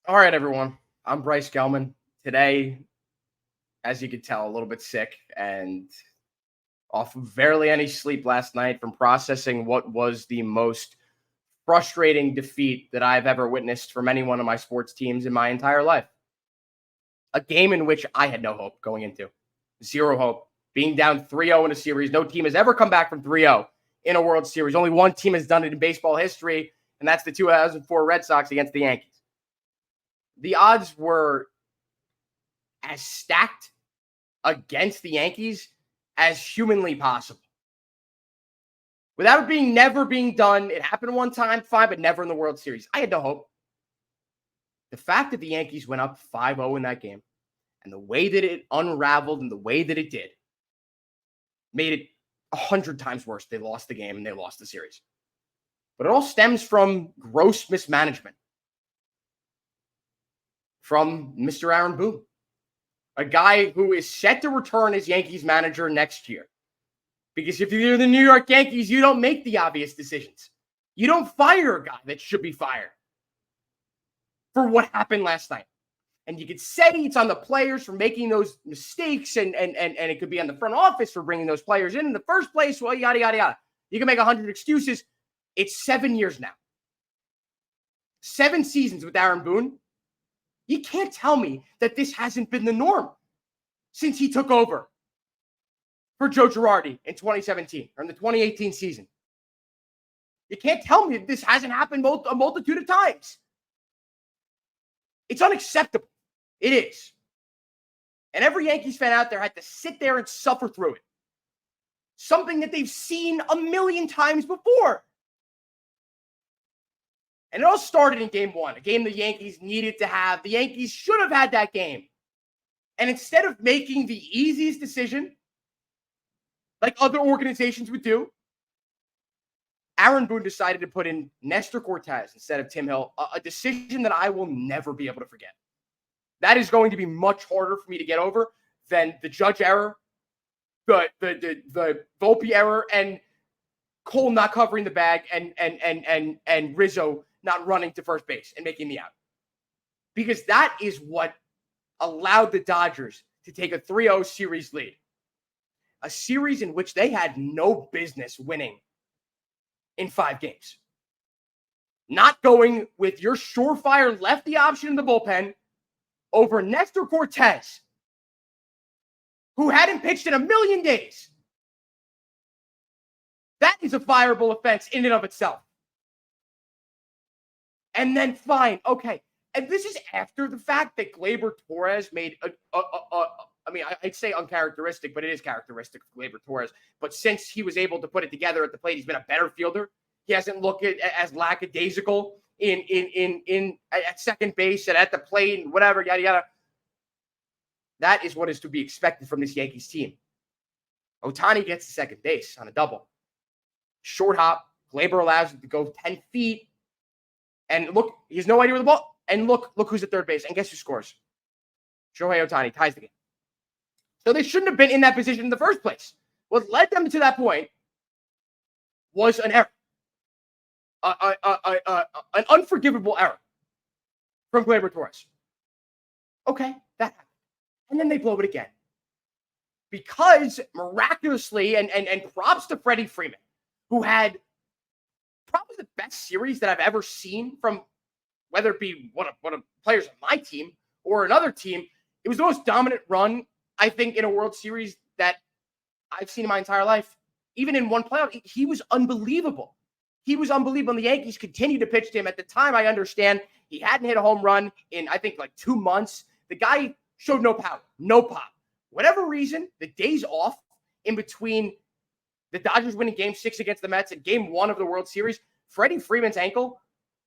All right, everyone. I'm Bryce Gelman. Today, as you could tell, a little bit sick and off of barely any sleep last night from processing what was the most frustrating defeat that I've ever witnessed from any one of my sports teams in my entire life. A game in which I had no hope going into. Zero hope. Being down 3-0 in a series. No team has ever come back from 3-0 in a World Series. Only one team has done it in baseball history, and that's the 2004 Red Sox against the Yankees. The odds were as stacked against the Yankees as humanly possible. Without it never being done, it happened one time, fine, but never in the World Series. I had no hope. The fact that the Yankees went up 5-0 in that game and the way that it unraveled and the way that it did made it 100 times worse. They lost the game and they lost the series. But it all stems from gross mismanagement from Mr. Aaron Boone, a guy who is set to return as Yankees manager next year. Because if you're the New York Yankees, you don't make the obvious decisions. You don't fire a guy that should be fired for what happened last night. And you could say it's on the players for making those mistakes, and it could be on the front office for bringing those players in the first place. Well, yada, yada, yada. You can make 100 excuses. It's 7 years now. 7 seasons with Aaron Boone. You can't tell me that this hasn't been the norm since he took over for Joe Girardi in 2017 or in the 2018 season. You can't tell me that this hasn't happened a multitude of times. It's unacceptable. It is. And every Yankees fan out there had to sit there and suffer through it. Something that they've seen a million times before. And it all started in game 1, a game the Yankees needed to have. The Yankees should have had that game. And instead of making the easiest decision, like other organizations would do, Aaron Boone decided to put in Nestor Cortez instead of Tim Hill, a decision that I will never be able to forget. That is going to be much harder for me to get over than the Judge error, the Volpe error, and Cole not covering the bag, and Rizzo not running to first base and making me out. Because that is what allowed the Dodgers to take a 3-0 series lead. A series in which they had no business winning in 5 games. Not going with your surefire lefty option in the bullpen over Nestor Cortez, who hadn't pitched in a million days. That is a fireable offense in and of itself. And then fine, okay. And this is after the fact that Gleyber Torres made I'd say uncharacteristic, but it is characteristic of Gleyber Torres. But since he was able to put it together at the plate, he's been a better fielder. He hasn't looked as lackadaisical at second base and at the plate and whatever, yada, yada. That is what is to be expected from this Yankees team. Ohtani gets to second base on a double. Short hop. Gleyber allows him to go 10 feet. And look, he has no idea where the ball. And look who's at third base. And guess who scores? Shohei Ohtani ties the game. So they shouldn't have been in that position in the first place. What led them to that point was an error. An unforgivable error from Gleyber Torres. Okay, that happened. And then they blow it again. Because miraculously, and props to Freddie Freeman, who had probably the best series that I've ever seen from whether it be one of players on my team or another team. It was the most dominant run, I think, in a World Series that I've seen in my entire life. Even in one playoff, he was unbelievable. He was unbelievable. And the Yankees continued to pitch to him. At the time, I understand he hadn't hit a home run in, I think, like 2 months. The guy showed no power, no pop. Whatever reason, the days off in between the Dodgers winning Game 6 against the Mets and Game 1 of the World Series, Freddie Freeman's ankle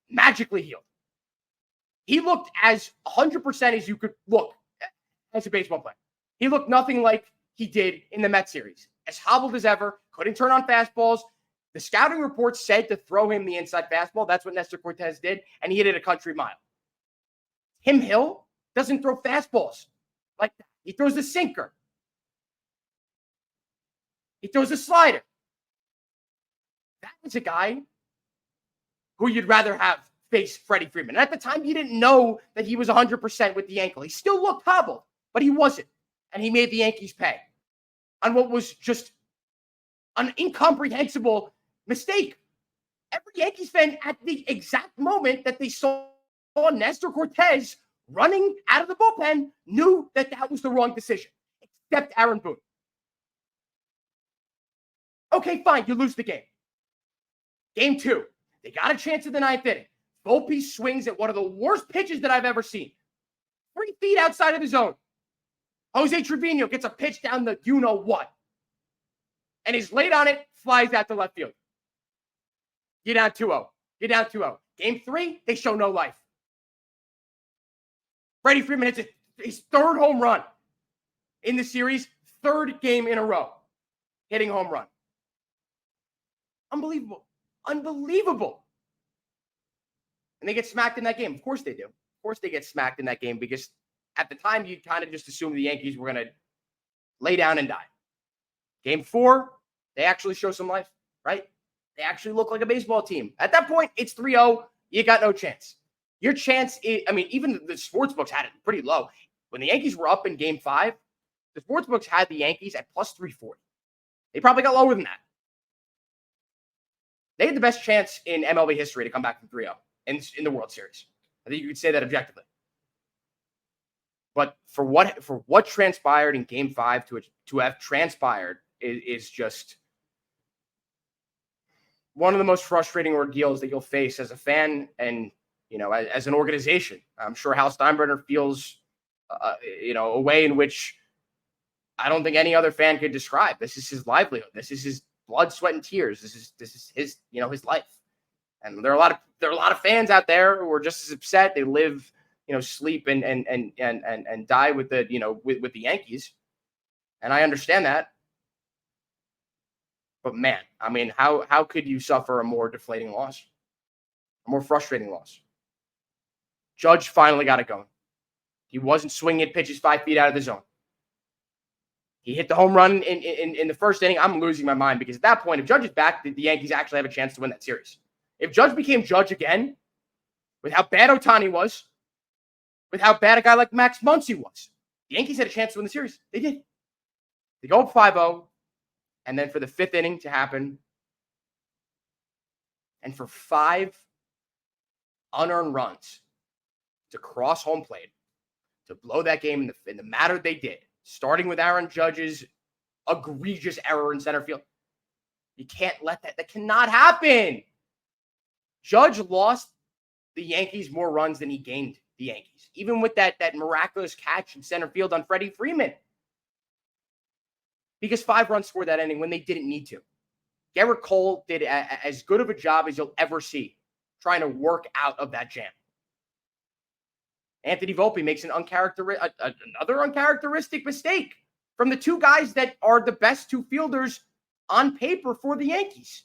magically healed. He looked as 100% as you could look as a baseball player. He looked nothing like he did in the Mets series. As hobbled as ever, couldn't turn on fastballs. The scouting report said to throw him the inside fastball. That's what Nestor Cortez did, and he hit it a country mile. Tim Hill doesn't throw fastballs like that. He throws the sinker. He throws a slider. That is a guy who you'd rather have face Freddie Freeman. And at the time, you didn't know that he was 100% with the ankle. He still looked hobbled, but he wasn't. And he made the Yankees pay on what was just an incomprehensible mistake. Every Yankees fan at the exact moment that they saw Nestor Cortez running out of the bullpen knew that that was the wrong decision, except Aaron Boone. Okay, fine, you lose the game. Game 2, they got a chance in the 9th inning. Volpe swings at one of the worst pitches that I've ever seen. 3 feet outside of the zone. Jose Trevino gets a pitch down the you-know-what. And he's late on it, flies out to left field. You're down 2-0. You're down 2-0. Game 3, they show no life. Freddie Freeman hits his 3rd home run in the series, 3rd game in a row, hitting home run. Unbelievable. Unbelievable. And they get smacked in that game. Of course they do. Of course they get smacked in that game because at the time you kind of just assumed the Yankees were going to lay down and die. Game 4, they actually show some life, right? They actually look like a baseball team. At that point, it's 3-0. You got no chance. Your chance is, I mean, even the sports books had it pretty low. When the Yankees were up in Game 5, the sports books had the Yankees at plus 340. They probably got lower than that. They had the best chance in MLB history to come back from 3-0 in the World Series. I think you could say that objectively. But for what transpired in Game 5 to have transpired is just one of the most frustrating ordeals that you'll face as a fan and, you know, as an organization. I'm sure Hal Steinbrenner feels, a way in which I don't think any other fan could describe. This is his livelihood. This is his blood, sweat, and tears. This is his, his life. And there are a lot of fans out there who are just as upset. They live, sleep and die with the, with the Yankees. And I understand that. But man, I mean, how could you suffer a more deflating loss? A more frustrating loss? Judge finally got it going. He wasn't swinging at pitches 5 feet out of the zone. He hit the home run in the first inning. I'm losing my mind because at that point, if Judge is back, the Yankees actually have a chance to win that series. If Judge became Judge again, with how bad Ohtani was, with how bad a guy like Max Muncy was, the Yankees had a chance to win the series. They did. They go up 5-0, and then for the 5th inning to happen, and for 5 unearned runs to cross home plate, to blow that game in the manner they did, starting with Aaron Judge's egregious error in center field. You can't let that. That cannot happen. Judge lost the Yankees more runs than he gained the Yankees, even with that miraculous catch in center field on Freddie Freeman. Because 5 runs scored that inning when they didn't need to. Garrett Cole did as good of a job as you'll ever see trying to work out of that jam. Anthony Volpe makes another uncharacteristic mistake from the 2 guys that are the best 2 fielders on paper for the Yankees.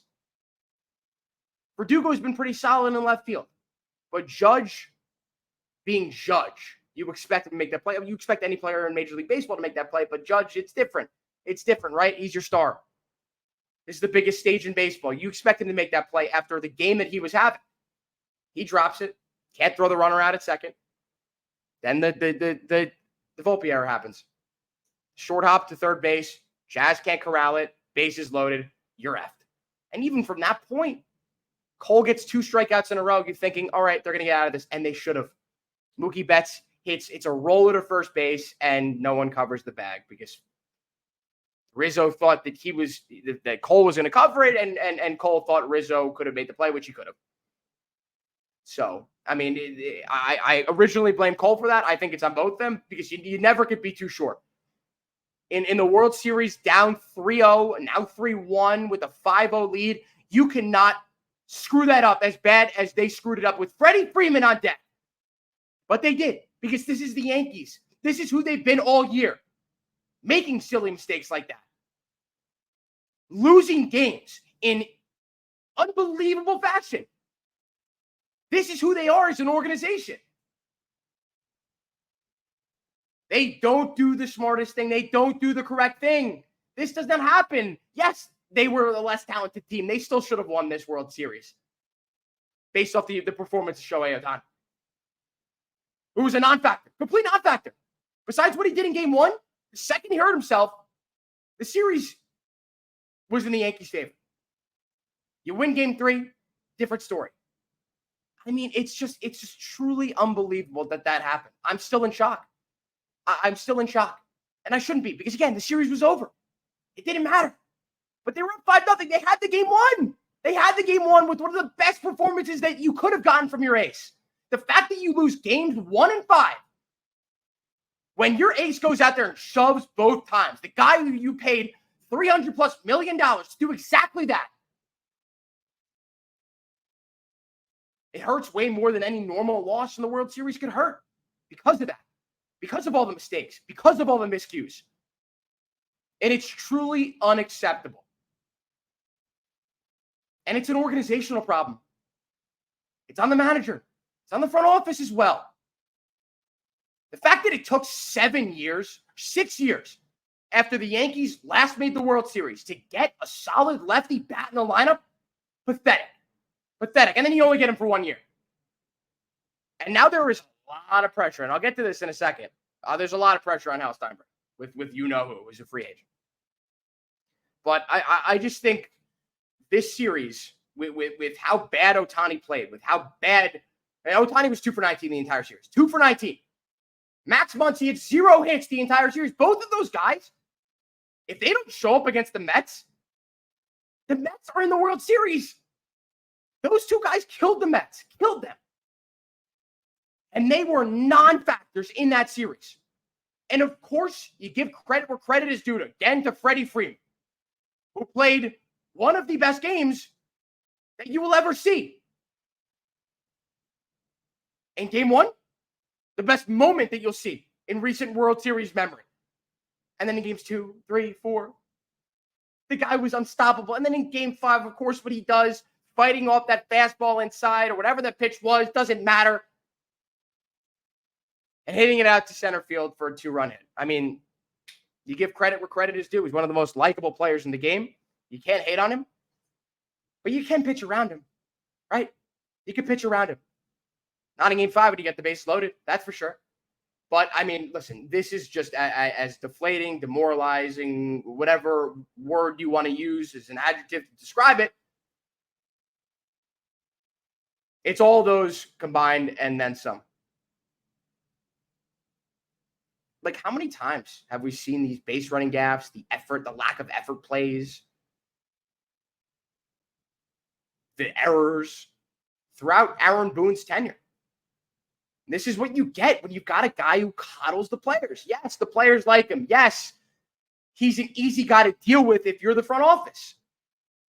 Verdugo's been pretty solid in left field. But Judge, being Judge, you expect him to make that play. You expect any player in Major League Baseball to make that play, but Judge, it's different. It's different, right? He's your star. This is the biggest stage in baseball. You expect him to make that play after the game that he was having. He drops it. Can't throw the runner out at second. Then the Volpe error happens. Short hop to third base. Jazz can't corral it. Bases loaded. You're effed. And even from that point, Cole gets 2 strikeouts in a row. You're thinking, all right, they're going to get out of this. And they should have. Mookie Betts hits. It's a roller to first base, and no one covers the bag because Rizzo thought that Cole was going to cover it, and Cole thought Rizzo could have made the play, which he could have. So, I mean, I originally blamed Cole for that. I think it's on both of them because you never could be too short. In the World Series, down 3-0, now 3-1 with a 5-0 lead, you cannot screw that up as bad as they screwed it up with Freddie Freeman on deck. But they did because this is the Yankees. This is who they've been all year, making silly mistakes like that. Losing games in unbelievable fashion. This is who they are as an organization. They don't do the smartest thing. They don't do the correct thing. This does not happen. Yes, they were a less talented team. They still should have won this World Series. based off the performance of Shohei Ohtani, who was a non-factor, complete non-factor. Besides what he did in game one, the second he hurt himself, the series was in the Yankees' favor. You win game three, different story. I mean, it's just truly unbelievable that happened. I'm still in shock. I'm still in shock. And I shouldn't be, because again, the series was over. It didn't matter. But they were up 5-0. They had the game won. They had the game won with one of the best performances that you could have gotten from your ace. The fact that you lose games 1 and 5, when your ace goes out there and shoves both times, the guy who you paid $300+ million to do exactly that, it hurts way more than any normal loss in the World Series could hurt because of that, because of all the mistakes, because of all the miscues. And it's truly unacceptable. And it's an organizational problem. It's on the manager. It's on the front office as well. The fact that it took 6 years after the Yankees last made the World Series to get a solid lefty bat in the lineup, pathetic. Pathetic. And then you only get him for 1 year. And now there is a lot of pressure, and I'll get to this in a second. There's a lot of pressure on Hal Steinbrenner with you-know-who, who's a free agent. But I just think this series, with how bad Ohtani played, with how bad Ohtani was 2 for 19 the entire series. 2 for 19. Max Muncy had 0 hits the entire series. Both of those guys, if they don't show up against the Mets are in the World Series. Those 2 guys killed the Mets, killed them. And they were non-factors in that series. And of course, you give credit where credit is due, again, to Freddie Freeman, who played one of the best games that you will ever see. In game 1, the best moment that you'll see in recent World Series memory. And then in games 2, 3, 4, the guy was unstoppable. And then in game 5, of course, what he does, fighting off that fastball inside or whatever that pitch was, doesn't matter. And hitting it out to center field for a 2-run hit. I mean, you give credit where credit is due. He's one of the most likable players in the game. You can't hate on him, but you can pitch around him, right? You can pitch around him. Not in game 5 when you get the base loaded, that's for sure. But, I mean, listen, this is just as deflating, demoralizing, whatever word you want to use as an adjective to describe it. It's all those combined and then some. Like, how many times have we seen these base running gaffes, the lack of effort plays, the errors throughout Aaron Boone's tenure? This is what you get when you've got a guy who coddles the players. Yes, the players like him. Yes, he's an easy guy to deal with if you're the front office.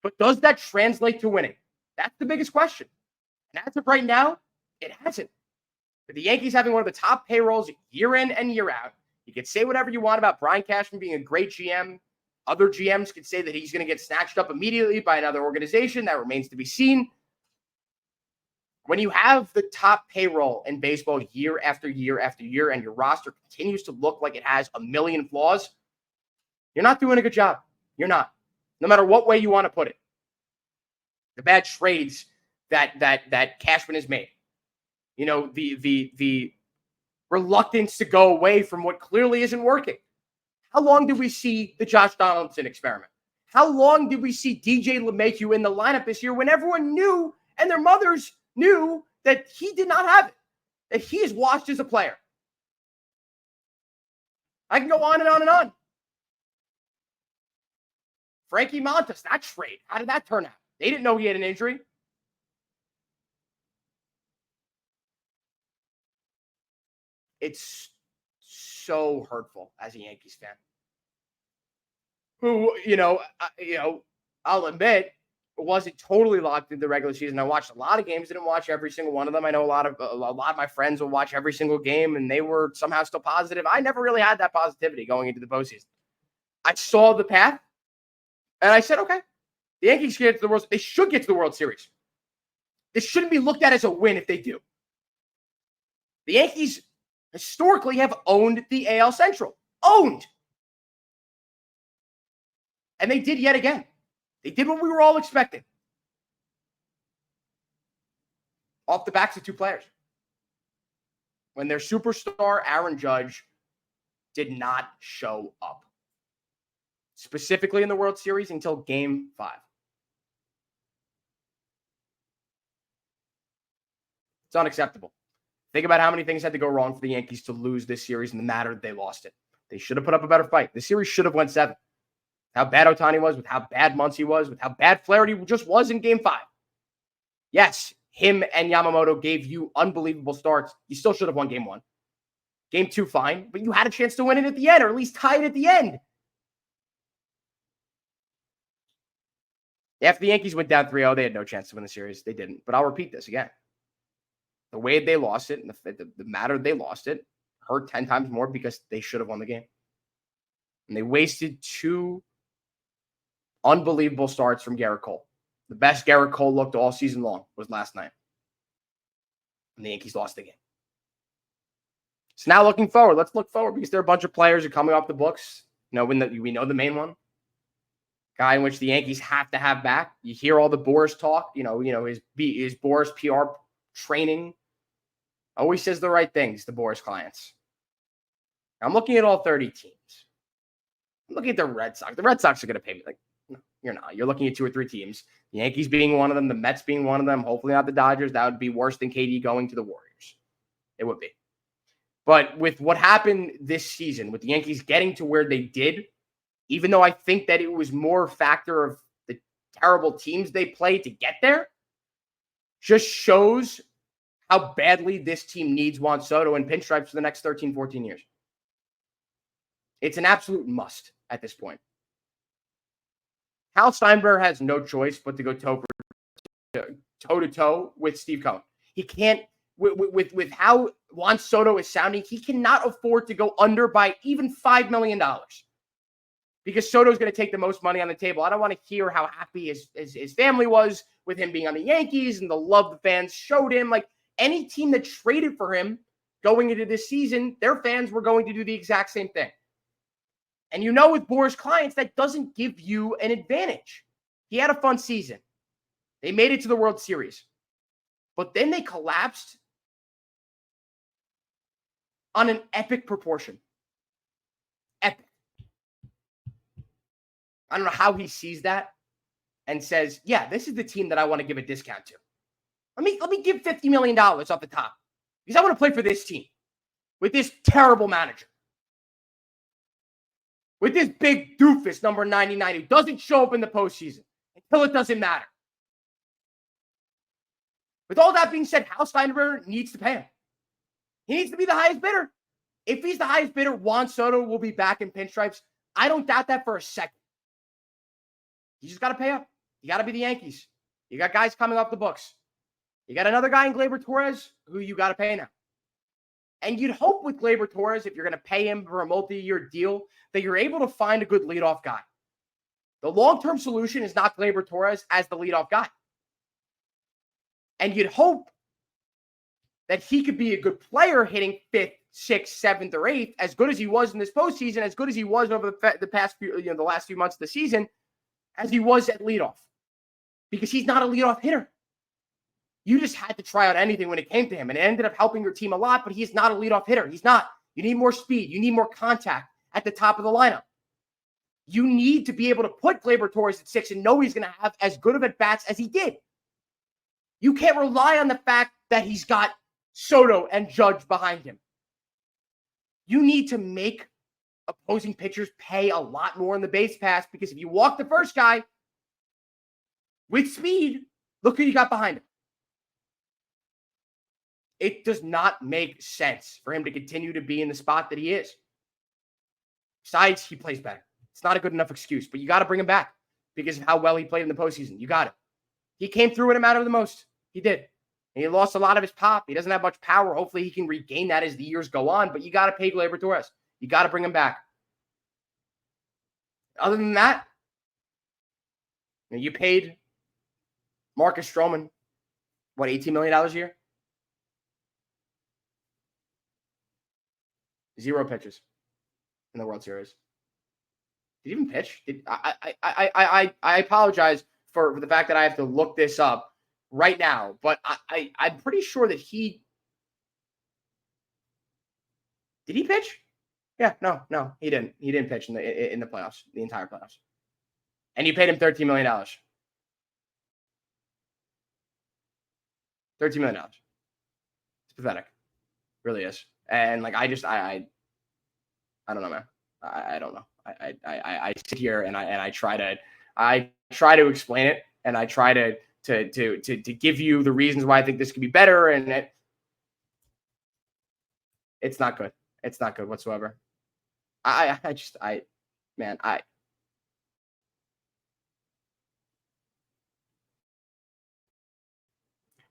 But does that translate to winning? That's the biggest question. And as of right now, it hasn't. With the Yankees having one of the top payrolls year in and year out, you can say whatever you want about Brian Cashman being a great GM. Other GMs could say that he's going to get snatched up immediately by another organization. That remains to be seen. When you have the top payroll in baseball year after year after year, and your roster continues to look like it has a million flaws, you're not doing a good job. You're not. No matter what way you want to put it. The bad trades that Cashman has made. You know, the reluctance to go away from what clearly isn't working. How long did we see the Josh Donaldson experiment? How long did we see DJ LeMahieu in the lineup this year when everyone knew and their mothers knew that he did not have it, that he is washed as a player? I can go on and on and on. Frankie Montas, that trade, how did that turn out? They didn't know he had an injury. It's so hurtful as a Yankees fan. Who, I'll admit, wasn't totally locked into the regular season. I watched a lot of games, didn't watch every single one of them. I know a lot of my friends will watch every single game, and they were somehow still positive. I never really had that positivity going into the postseason. I saw the path, and I said, okay, the Yankees get to the World. They should get to the World Series. This shouldn't be looked at as a win if they do. The Yankees historically have owned the AL Central. Owned. And they did yet again. They did what we were all expecting. off the backs of two players. When their superstar, Aaron Judge, did not show up. Specifically in the World Series until Game 5. It's unacceptable. Think about how many things had to go wrong for the Yankees to lose this series in the matter that they lost it. They should have put up a better fight. The series should have went 7. How bad Ohtani was, with how bad Muncy was, with how bad Flaherty just was in Game 5. Yes, him and Yamamoto gave you unbelievable starts. You still should have won Game 1. Game 2, fine, but you had a chance to win it at the end, or at least tie it at the end. After the Yankees went down 3-0, they had no chance to win the series. They didn't. But I'll repeat this again. The way they lost it, and the matter they lost it, hurt 10 times more because they should have won the game. And they wasted 2 unbelievable starts from Garrett Cole. The best Garrett Cole looked all season long was last night. And the Yankees lost the game. So now looking forward, let's look forward because there are a bunch of players who are coming off the books. You know, we know the main one. Guy in which the Yankees have to have back. You hear all the Boris talk, you know, his Boris PR training. Always says the right things, the Boris clients. I'm looking at all 30 teams. I'm looking at the Red Sox. The Red Sox are going to pay me. Like, no, you're not. You're looking at 2 or 3 teams. The Yankees being one of them, the Mets being one of them, hopefully not the Dodgers. That would be worse than KD going to the Warriors. It would be. But with what happened this season, with the Yankees getting to where they did, even though I think that it was more a factor of the terrible teams they played to get there, just shows how badly this team needs Juan Soto and pinstripes for the next 13, 14 years. It's an absolute must at this point. Hal Steinbrenner has no choice but to go toe-to-toe with Steve Cohen. He can't, with how Juan Soto is sounding, he cannot afford to go under by even $5 million. Because Soto's going to take the most money on the table. I don't want to hear how happy his family was with him being on the Yankees and the love the fans showed him. Like, any team that traded for him going into this season, their fans were going to do the exact same thing. And you know, with Boris clients, that doesn't give you an advantage. He had a fun season. They made it to the World Series. But then they collapsed on an epic proportion. Epic. I don't know how he sees that and says, yeah, this is the team that I want to give a discount to. Let me give $50 million off the top because I want to play for this team with this terrible manager, with this big doofus number 99 who doesn't show up in the postseason until it doesn't matter. With all that being said, Hal Steinbrenner needs to pay him. He needs to be the highest bidder. If he's the highest bidder, Juan Soto will be back in pinstripes. I don't doubt that for a second. You just got to pay up. You got to be the Yankees. You got guys coming off the books. You got another guy in Gleyber Torres who you got to pay now. And you'd hope with Gleyber Torres, if you're going to pay him for a multi-year deal, that you're able to find a good leadoff guy. The long-term solution is not Gleyber Torres as the leadoff guy. And you'd hope that he could be a good player hitting 5th, 6th, 7th, or 8th, as good as he was in this postseason, as good as he was over the past few, the last few months of the season, as he was at leadoff. Because he's not a leadoff hitter. You just had to try out anything when it came to him, and it ended up helping your team a lot, but he's not a leadoff hitter. He's not. You need more speed. You need more contact at the top of the lineup. You need to be able to put Gleyber Torres at 6 and know he's going to have as good of at-bats as he did. You can't rely on the fact that he's got Soto and Judge behind him. You need to make opposing pitchers pay a lot more in the base pass, because if you walk the first guy with speed, look who you got behind him. It does not make sense for him to continue to be in the spot that he is. Besides, he plays better. It's not a good enough excuse, but you got to bring him back because of how well he played in the postseason. You got it. He came through when it mattered the most. He did. And he lost a lot of his pop. He doesn't have much power. Hopefully he can regain that as the years go on, but you got to pay Gleyber Torres. You got to bring him back. Other than that, you paid Marcus Stroman, what, $18 million a year? 0 pitches in the World Series. Did he even pitch? I apologize for the fact that I have to look this up right now, but I'm pretty sure that did he pitch? Yeah, no, he didn't. He didn't pitch in the playoffs, the entire playoffs. And you paid him $13 million. $13 million. It's pathetic. It really is. And like I don't know, man. I don't know. I sit here and I try to explain it, and I try to give you the reasons why I think this could be better, and it's not good. It's not good whatsoever. Man,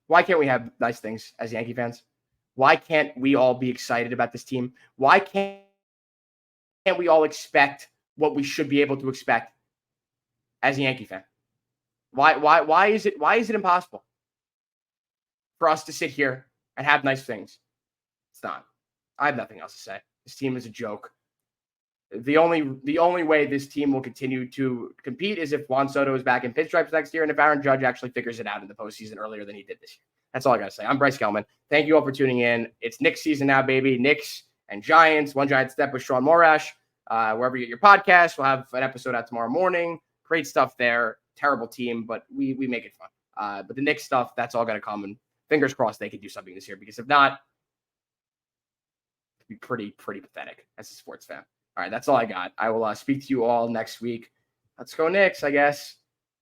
why can't we have nice things as Yankee fans? Why can't we all be excited about this team? Why can't we all expect what we should be able to expect as a Yankee fan? Why is it impossible for us to sit here and have nice things? It's not. I have nothing else to say. This team is a joke. The only way this team will continue to compete is if Juan Soto is back in pinstripes next year, and if Aaron Judge actually figures it out in the postseason earlier than he did this year. That's all I got to say. I'm Bryce Gelman. Thank you all for tuning in. It's Knicks season now, baby. Knicks and Giants. One Giant Step with Sean Morash. Wherever you get your podcast, we'll have an episode out tomorrow morning. Great stuff there. Terrible team, but we make it fun. But the Knicks stuff, that's all going to come. And fingers crossed they can do something this year, because if not, it'd be pretty pathetic as a sports fan. All right, that's all I got. I will speak to you all next week. Let's go Knicks, I guess.